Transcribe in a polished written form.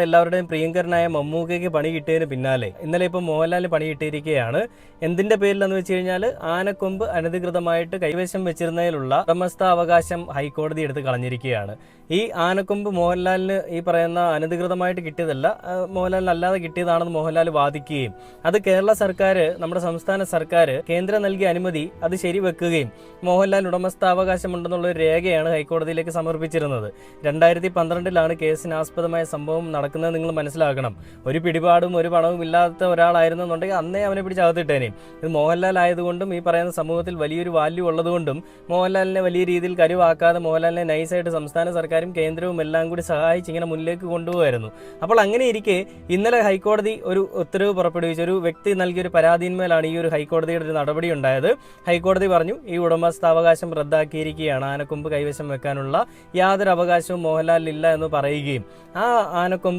എല്ലാവരുടെയും പ്രിയങ്കരനായ മമ്മൂക്കയ്ക്ക് പണി കിട്ടിയതിന് പിന്നാലെ ഇന്നലെ ഇപ്പോൾ മോഹൻലാലിന് പണി കിട്ടിയിരിക്കുകയാണ്. എന്തിന്റെ പേരിലെന്ന് വെച്ച് കഴിഞ്ഞാൽ ആനക്കൊമ്പ് അനധികൃതമായിട്ട് കൈവശം വെച്ചിരുന്നതിലുള്ള ഉടമസ്ഥാവകാശം ഹൈക്കോടതി എടുത്ത് കളഞ്ഞിരിക്കുകയാണ്. ഈ ആനക്കൊമ്പ് മോഹൻലാലിന് ഈ പറയുന്ന അനധികൃതമായിട്ട് കിട്ടിയതല്ല, മോഹൻലാലിന് അല്ലാതെ കിട്ടിയതാണെന്ന് മോഹൻലാൽ വാദിക്കുകയും അത് കേരള സർക്കാർ, നമ്മുടെ സംസ്ഥാന സർക്കാർ കേന്ദ്രം നൽകിയ അനുമതി അത് ശരിവെക്കുകയും മോഹൻലാൽ ഉടമസ്ഥാവകാശമുണ്ടെന്നുള്ള ഒരു രേഖയാണ് ഹൈക്കോടതിയിലേക്ക് സമർപ്പിച്ചിരുന്നത്. 2012 കേസിനാസ്പദമായ സംഭവം നടക്കുന്നത് നിങ്ങൾ മനസ്സിലാക്കണം. ഒരു പിടിപാടും ഒരു പണവും ഇല്ലാത്ത ഒരാളായിരുന്നെന്നുണ്ടെങ്കിൽ അന്നേ അവനെ പിടിച്ചകത്തിട്ടേനെ. ഇത് മോഹൻലാൽ ആയതുകൊണ്ടും ഈ പറയുന്ന സമൂഹത്തിൽ വലിയൊരു വാല്യൂ ഉള്ളതുകൊണ്ടും മോഹൻലാലിനെ വലിയ രീതിയിൽ കരുവാക്കാതെ മോഹൻലാലിനെ നൈസായിട്ട് സംസ്ഥാന സർക്കാരും കേന്ദ്രവും എല്ലാം കൂടി സഹായിച്ച് ഇങ്ങനെ മുന്നിലേക്ക് കൊണ്ടുപോകുമായിരുന്നു. അപ്പോൾ അങ്ങനെ ഇരിക്കെ ഇന്നലെ ഹൈക്കോടതി ഒരു ഉത്തരവ് പുറപ്പെടുവിച്ചു. ഒരു വ്യക്തി നൽകിയൊരു പരാതിന്മേലാണ് ഈ ഒരു ഹൈക്കോടതിയുടെ ഒരു നടപടി ഉണ്ടായത്. ഹൈക്കോടതി പറഞ്ഞു ഈ ഉടമസ്ഥാവകാശം റദ്ദാക്കിയിരിക്കുകയാണ്. ആനക്കൊമ്പ് കൈവശം വെക്കാനുള്ള യാതൊരു അവകാശവും മോഹൻലാലിനില്ല എന്ന് പറയുകയും ആ ആനക്കൊമ്പ്